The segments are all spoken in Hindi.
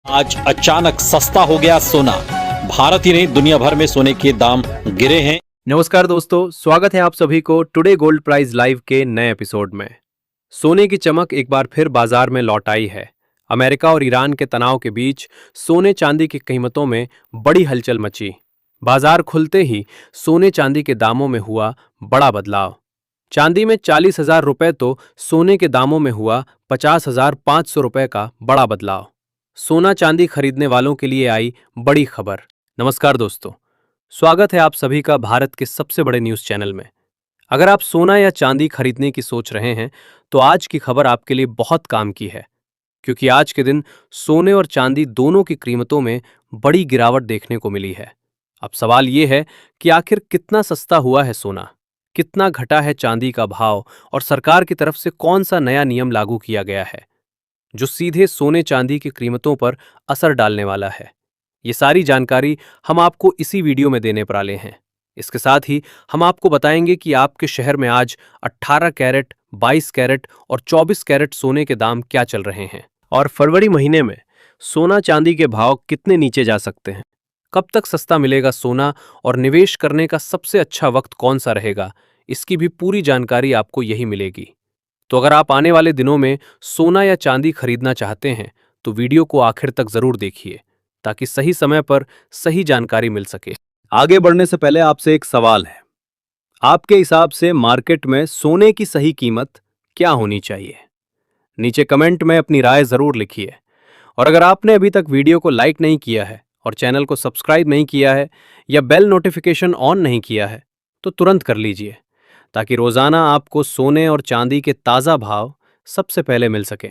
आज अचानक सस्ता हो गया सोना। भारत ही नहीं दुनिया भर में सोने के दाम गिरे हैं। नमस्कार दोस्तों, स्वागत है आप सभी को टुडे गोल्ड प्राइस लाइव के नए एपिसोड में। सोने की चमक एक बार फिर बाजार में लौट आई है। अमेरिका और ईरान के तनाव के बीच सोने चांदी की कीमतों में बड़ी हलचल मची। बाजार खुलते ही सोने चांदी के दामों में हुआ बड़ा बदलाव। चांदी में 40,000 रुपए तो सोने के दामों में हुआ 50,500 रुपए का बड़ा बदलाव। सोना चांदी खरीदने वालों के लिए आई बड़ी खबर। नमस्कार दोस्तों, स्वागत है आप सभी का भारत के सबसे बड़े न्यूज चैनल में। अगर आप सोना या चांदी खरीदने की सोच रहे हैं तो आज की खबर आपके लिए बहुत काम की है, क्योंकि आज के दिन सोने और चांदी दोनों की कीमतों में बड़ी गिरावट देखने को मिली है। अब सवाल ये है कि आखिर कितना सस्ता हुआ है सोना, कितना घटा है चांदी का भाव और सरकार की तरफ से कौन सा नया नियम लागू किया गया है जो सीधे सोने चांदी की कीमतों पर असर डालने वाला है। ये सारी जानकारी हम आपको इसी वीडियो में देने वाले हैं। इसके साथ ही हम आपको बताएंगे कि आपके शहर में आज 18 कैरेट, 22 कैरेट और 24 कैरेट सोने के दाम क्या चल रहे हैं और फरवरी महीने में सोना चांदी के भाव कितने नीचे जा सकते हैं। कब तक सस्ता मिलेगा सोना और निवेश करने का सबसे अच्छा वक्त कौन सा रहेगा, इसकी भी पूरी जानकारी आपको यही मिलेगी। तो अगर आप आने वाले दिनों में सोना या चांदी खरीदना चाहते हैं तो वीडियो को आखिर तक जरूर देखिए, ताकि सही समय पर सही जानकारी मिल सके। आगे बढ़ने से पहले आपसे एक सवाल है, आपके हिसाब से मार्केट में सोने की सही कीमत क्या होनी चाहिए? नीचे कमेंट में अपनी राय जरूर लिखिए। और अगर आपने अभी तक वीडियो को लाइक नहीं किया है और चैनल को सब्सक्राइब नहीं किया है या बेल नोटिफिकेशन ऑन नहीं किया है तो तुरंत कर लीजिए, ताकि रोजाना आपको सोने और चांदी के ताजा भाव सबसे पहले मिल सके।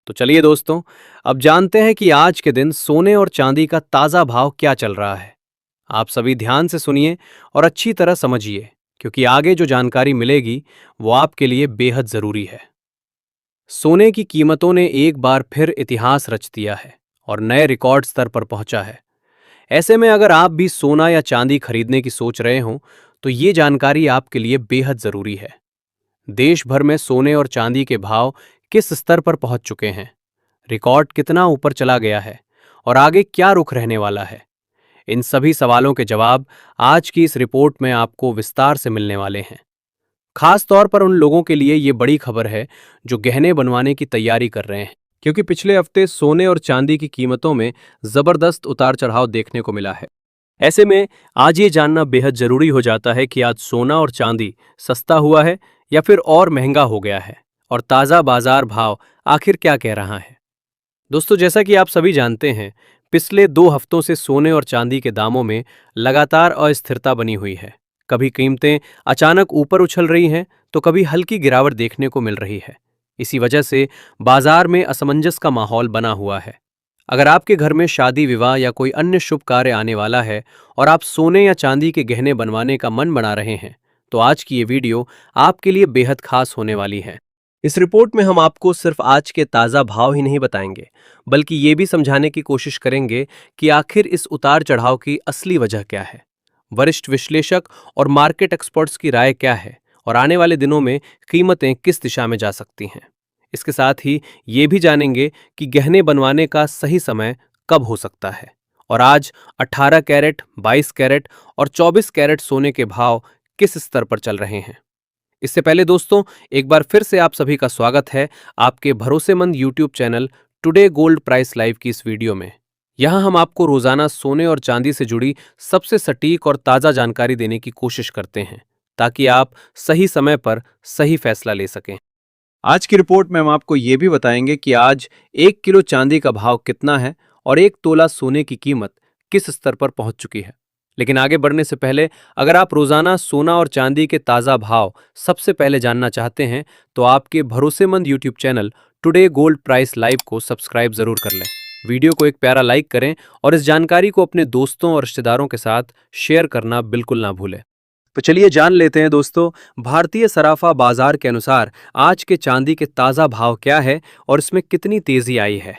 तो चलिए दोस्तों, अब जानते हैं कि आज के दिन सोने और चांदी का ताजा भाव क्या चल रहा है। आप सभी ध्यान से सुनिए और अच्छी तरह समझिए, क्योंकि आगे जो जानकारी मिलेगी वो आपके लिए बेहद जरूरी है। सोने की कीमतों ने एक बार फिर इतिहास रच दिया है और नए रिकॉर्ड स्तर पर पहुंचा है। ऐसे में अगर आप भी सोना या चांदी खरीदने की सोच रहे हो तो ये जानकारी आपके लिए बेहद जरूरी है। देश भर में सोने और चांदी के भाव किस स्तर पर पहुंच चुके हैं, रिकॉर्ड कितना ऊपर चला गया है और आगे क्या रुख रहने वाला है, इन सभी सवालों के जवाब आज की इस रिपोर्ट में आपको विस्तार से मिलने वाले हैं। खास तौर पर उन लोगों के लिए ये बड़ी खबर है जो गहने बनवाने की तैयारी कर रहे हैं, क्योंकि पिछले हफ्ते सोने और चांदी की कीमतों में जबरदस्त उतार चढ़ाव देखने को मिला है। ऐसे में आज ये जानना बेहद जरूरी हो जाता है कि आज सोना और चांदी सस्ता हुआ है या फिर और महंगा हो गया है, और ताज़ा बाजार भाव आखिर क्या कह रहा है। दोस्तों, जैसा कि आप सभी जानते हैं, पिछले 2 हफ्तों से सोने और चांदी के दामों में लगातार अस्थिरता बनी हुई है। कभी कीमतें अचानक ऊपर उछल रही हैं तो कभी हल्की गिरावट देखने को मिल रही है। इसी वजह से बाजार में असमंजस का माहौल बना हुआ है। अगर आपके घर में शादी, विवाह या कोई अन्य शुभ कार्य आने वाला है और आप सोने या चांदी के गहने बनवाने का मन बना रहे हैं तो आज की ये वीडियो आपके लिए बेहद खास होने वाली है। इस रिपोर्ट में हम आपको सिर्फ आज के ताज़ा भाव ही नहीं बताएंगे, बल्कि ये भी समझाने की कोशिश करेंगे कि आखिर इस उतार चढ़ाव की असली वजह क्या है, वरिष्ठ विश्लेषक और मार्केट एक्सपर्ट्स की राय क्या है और आने वाले दिनों में कीमतें किस दिशा में जा सकती हैं। इसके साथ ही ये भी जानेंगे कि गहने बनवाने का सही समय कब हो सकता है और आज 18 कैरेट, 22 कैरेट और 24 कैरेट सोने के भाव किस स्तर पर चल रहे हैं। इससे पहले दोस्तों, एक बार फिर से आप सभी का स्वागत है आपके भरोसेमंद YouTube channel today gold price live की इस वीडियो में। यहाँ हम आपको रोजाना सोने और चांदी से जुड़ी सबसे सटीक और ताज़ा जानकारी देने की कोशिश करते हैं, ताकि आप सही समय पर सही फैसला ले सकें। आज की रिपोर्ट में हम आपको ये भी बताएंगे कि आज 1 किलो चांदी का भाव कितना है और 1 तोला सोने की कीमत किस स्तर पर पहुंच चुकी है। लेकिन आगे बढ़ने से पहले, अगर आप रोजाना सोना और चांदी के ताज़ा भाव सबसे पहले जानना चाहते हैं तो आपके भरोसेमंद YouTube channel today gold price live को सब्सक्राइब जरूर कर लें। वीडियो को एक प्यारा लाइक करें और इस जानकारी को अपने दोस्तों और रिश्तेदारों के साथ शेयर करना बिल्कुल ना भूलें। तो चलिए जान लेते हैं दोस्तों, भारतीय सराफा बाजार के अनुसार आज के चांदी के ताज़ा भाव क्या है और इसमें कितनी तेजी आई है।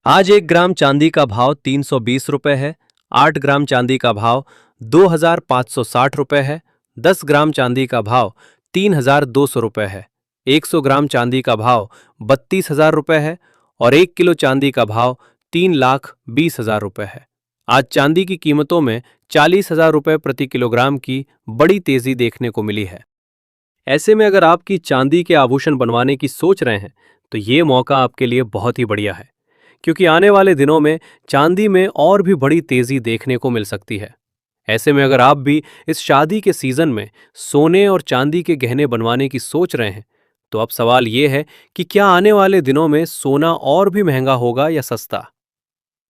आज 1 ग्राम चांदी का भाव 320 रुपए है। 8 ग्राम चांदी का भाव 2,560 रुपए है। 10 ग्राम चांदी का भाव 3,200 रुपए है। 100 ग्राम चांदी का भाव 32,000 रुपए है और 1 किलो चांदी का भाव 3,20,000 रुपए है। आज चांदी की कीमतों में 40,000 रुपए प्रति किलोग्राम की बड़ी तेजी देखने को मिली है। ऐसे में अगर आपकी चांदी के आभूषण बनवाने की सोच रहे हैं तो ये मौका आपके लिए बहुत ही बढ़िया है, क्योंकि आने वाले दिनों में चांदी में और भी बड़ी तेजी देखने को मिल सकती है। ऐसे में अगर आप भी इस शादी के सीजन में सोने और चांदी के गहने बनवाने की सोच रहे हैं तो अब सवाल ये है कि क्या आने वाले दिनों में सोना और भी महंगा होगा या सस्ता।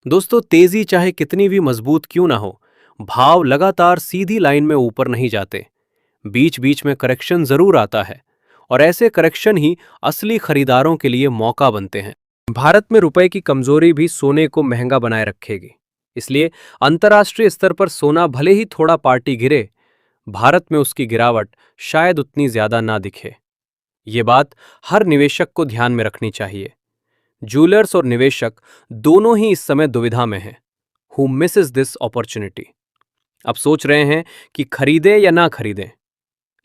दोस्तों, तेजी चाहे कितनी भी मजबूत क्यों ना हो, भाव लगातार सीधी लाइन में ऊपर नहीं जाते। बीच बीच में करेक्शन जरूर आता है और ऐसे करेक्शन ही असली खरीदारों के लिए मौका बनते हैं। भारत में रुपए की कमजोरी भी सोने को महंगा बनाए रखेगी, इसलिए अंतर्राष्ट्रीय स्तर पर सोना भले ही थोड़ा पार्टी गिरे, भारत में उसकी गिरावट शायद उतनी ज्यादा ना दिखे। ये बात हर निवेशक को ध्यान में रखनी चाहिए। ज्वेलर्स और निवेशक दोनों ही इस समय दुविधा में हैं। Who Mrs this opportunity. अब सोच रहे हैं कि खरीदें या ना खरीदें,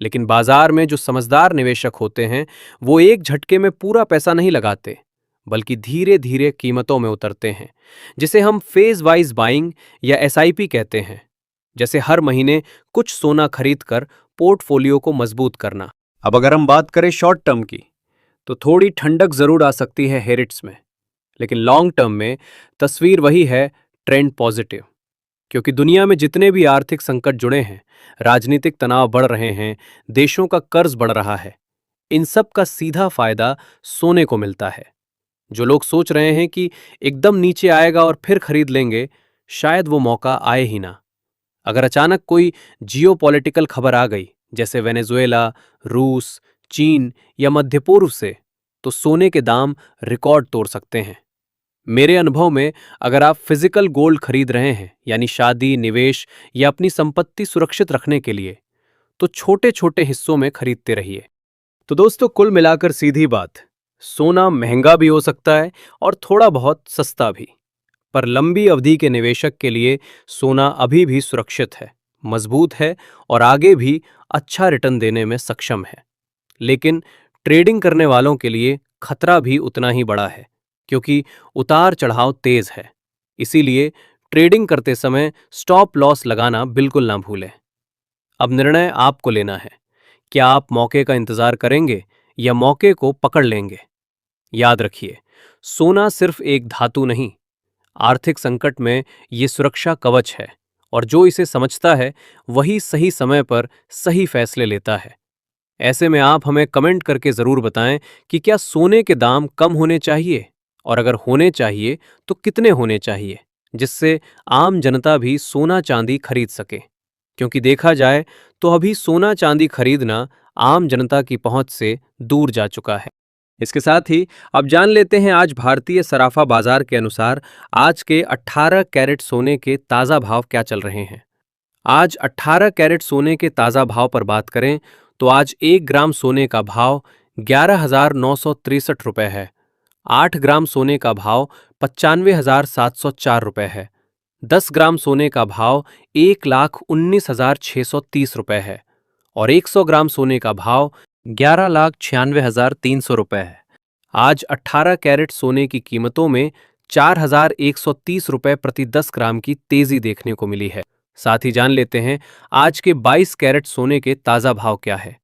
लेकिन बाजार में जो समझदार निवेशक होते हैं वो एक झटके में पूरा पैसा नहीं लगाते, बल्कि धीरे धीरे कीमतों में उतरते हैं, जिसे हम फेज वाइज बाइंग या एसआईपी कहते हैं। जैसे हर महीने कुछ सोना खरीदकर पोर्टफोलियो को मजबूत करना। अब अगर हम बात करें शॉर्ट टर्म की, तो थोड़ी ठंडक जरूर आ सकती है हेरिट्स में, लेकिन लॉन्ग टर्म में तस्वीर वही है, ट्रेंड पॉजिटिव। क्योंकि दुनिया में जितने भी आर्थिक संकट जुड़े हैं, राजनीतिक तनाव बढ़ रहे हैं, देशों का कर्ज बढ़ रहा है, इन सब का सीधा फायदा सोने को मिलता है। जो लोग सोच रहे हैं कि एकदम नीचे आएगा और फिर खरीद लेंगे, शायद वो मौका आए ही ना। अगर अचानक कोई जियोपॉलिटिकल खबर आ गई, जैसे वेनेजुएला, रूस, चीन या मध्य पूर्व से, तो सोने के दाम रिकॉर्ड तोड़ सकते हैं। मेरे अनुभव में अगर आप फिजिकल गोल्ड खरीद रहे हैं, यानी शादी, निवेश या अपनी संपत्ति सुरक्षित रखने के लिए, तो छोटे छोटे हिस्सों में खरीदते रहिए। तो दोस्तों, कुल मिलाकर सीधी बात, सोना महंगा भी हो सकता है और थोड़ा बहुत सस्ता भी, पर लंबी अवधि के निवेशक के लिए सोना अभी भी सुरक्षित है, मजबूत है और आगे भी अच्छा रिटर्न देने में सक्षम है। लेकिन ट्रेडिंग करने वालों के लिए खतरा भी उतना ही बड़ा है, क्योंकि उतार चढ़ाव तेज है। इसीलिए ट्रेडिंग करते समय स्टॉप लॉस लगाना बिल्कुल ना भूलें। अब निर्णय आपको लेना है, क्या आप मौके का इंतजार करेंगे या मौके को पकड़ लेंगे। याद रखिए, सोना सिर्फ एक धातु नहीं, आर्थिक संकट में ये सुरक्षा कवच है, और जो इसे समझता है वही सही समय पर सही फैसले लेता है। ऐसे में आप हमें कमेंट करके जरूर बताएं कि क्या सोने के दाम कम होने चाहिए, और अगर होने चाहिए तो कितने होने चाहिए, जिससे आम जनता भी सोना चांदी खरीद सके। क्योंकि देखा जाए तो अभी सोना चांदी खरीदना आम जनता की पहुंच से दूर जा चुका है। इसके साथ ही अब जान लेते हैं आज भारतीय सराफा बाजार के अनुसार आज के 18 कैरेट सोने के ताज़ा भाव क्या चल रहे हैं। आज 18 कैरेट सोने के ताज़ा भाव पर बात करें तो आज 1 ग्राम सोने का भाव 11,963 रुपये है। 8 ग्राम सोने का भाव 95,704 रुपये है। 10 ग्राम सोने का भाव 1,19,630 रुपये है और 100 ग्राम सोने का भाव 11,96,300 रुपये है। आज 18 कैरेट सोने की कीमतों में 4,130 रुपये प्रति 10 ग्राम की तेजी देखने को मिली है। साथ ही जान लेते हैं आज के 22 कैरेट सोने के ताज़ा भाव क्या है।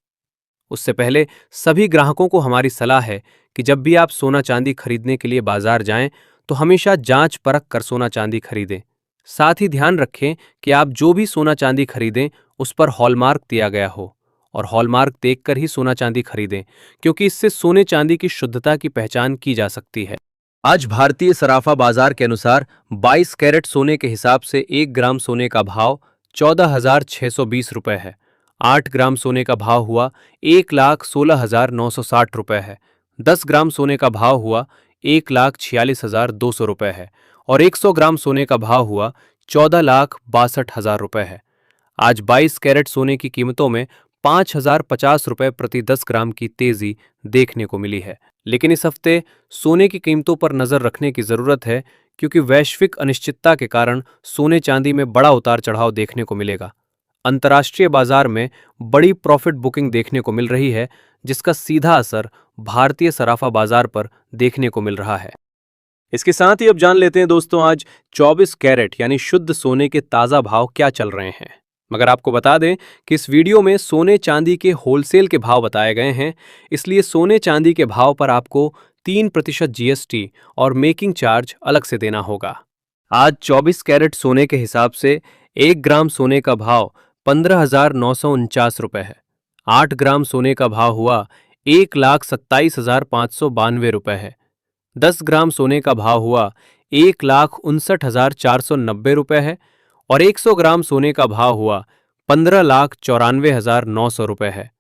उससे पहले सभी ग्राहकों को हमारी सलाह है कि जब भी आप सोना चांदी खरीदने के लिए बाजार जाएं तो हमेशा जांच परख कर सोना चांदी खरीदें। साथ ही ध्यान रखें कि आप जो भी सोना चांदी खरीदें उस पर हॉलमार्क दिया गया हो, और हॉलमार्क देखकर ही सोना चांदी खरीदें, क्योंकि इससे सोने चांदी की शुद्धता की पहचान की जा सकती है। आज भारतीय सराफा बाजार के अनुसार 22 कैरेट सोने के हिसाब से 1 ग्राम सोने का भाव 14,620 रुपये है। 8 ग्राम सोने का भाव हुआ 1,16,960 रुपये है। 10 ग्राम सोने का भाव हुआ 1,46,200 रुपये है और 100 ग्राम सोने का भाव हुआ 14,62,000 रुपये है। आज 22 कैरेट सोने की कीमतों में 5,050 रुपये प्रति 10 ग्राम की तेजी देखने को मिली है। लेकिन इस हफ्ते सोने की कीमतों पर नजर रखने की जरूरत है, क्योंकि वैश्विक अनिश्चितता के कारण सोने चांदी में बड़ा उतार चढ़ाव देखने को मिलेगा। अंतर्राष्ट्रीय बाजार में बड़ी प्रॉफिट बुकिंग देखने को मिल रही है, जिसका सीधा असर भारतीय सराफा बाजार पर देखने को मिल रहा है। इसके साथ ही अब जान लेते हैं दोस्तों आज 24 कैरेट यानी शुद्ध सोने के ताज़ा भाव क्या चल रहे हैं। मगर आपको बता दें कि इस वीडियो में सोने चांदी के होलसेल के भाव बताए गए हैं, इसलिए सोने चांदी के भाव पर आपको 3% जीएसटी और मेकिंग चार्ज अलग से देना होगा। आज 24 कैरेट सोने के हिसाब से 1 ग्राम सोने का भाव 15,949 रुपये है। 8 ग्राम सोने का भाव हुआ 1,27,592 रुपये है। 10 ग्राम सोने का भाव हुआ 1,59,490 रुपये है और 100 ग्राम सोने का भाव हुआ 15,94,900 रुपये है।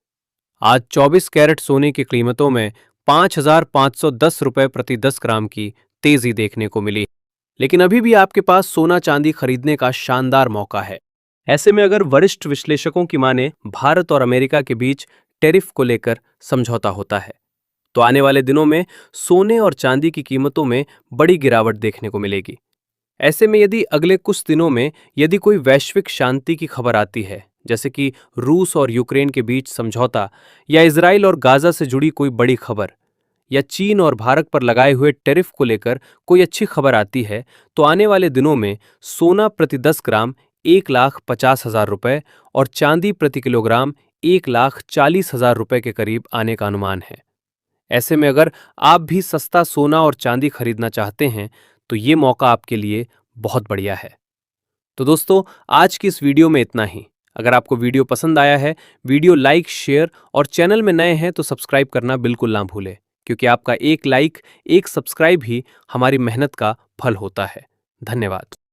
आज 24 कैरेट सोने की कीमतों में 5,510 रुपये प्रति 10 ग्राम की तेजी देखने को मिली। लेकिन अभी भी आपके पास सोना चांदी खरीदने का शानदार मौका है। ऐसे में अगर वरिष्ठ विश्लेषकों की माने भारत और अमेरिका के बीच टैरिफ को लेकर समझौता होता है तो आने वाले दिनों में सोने और चांदी की कीमतों में बड़ी गिरावट देखने को मिलेगी। ऐसे में यदि अगले कुछ दिनों में यदि कोई वैश्विक शांति की खबर आती है, जैसे कि रूस और यूक्रेन के बीच समझौता या इजराइल और गाजा से जुड़ी कोई बड़ी खबर या चीन और भारत पर लगाए हुए टैरिफ को लेकर कोई अच्छी खबर आती है, तो आने वाले दिनों में सोना प्रति 10 ग्राम 1,50,000 रुपये और चांदी प्रति किलोग्राम 1,40,000 रुपये के करीब आने का अनुमान है। ऐसे में अगर आप भी सस्ता सोना और चांदी खरीदना चाहते हैं तो ये मौका आपके लिए बहुत बढ़िया है। तो दोस्तों आज की इस वीडियो में इतना ही। अगर आपको वीडियो पसंद आया है, वीडियो लाइक, शेयर और चैनल में नए हैं तो सब्सक्राइब करना बिल्कुल ना भूलें, क्योंकि आपका एक लाइक, एक सब्सक्राइब ही हमारी मेहनत का फल होता है। धन्यवाद।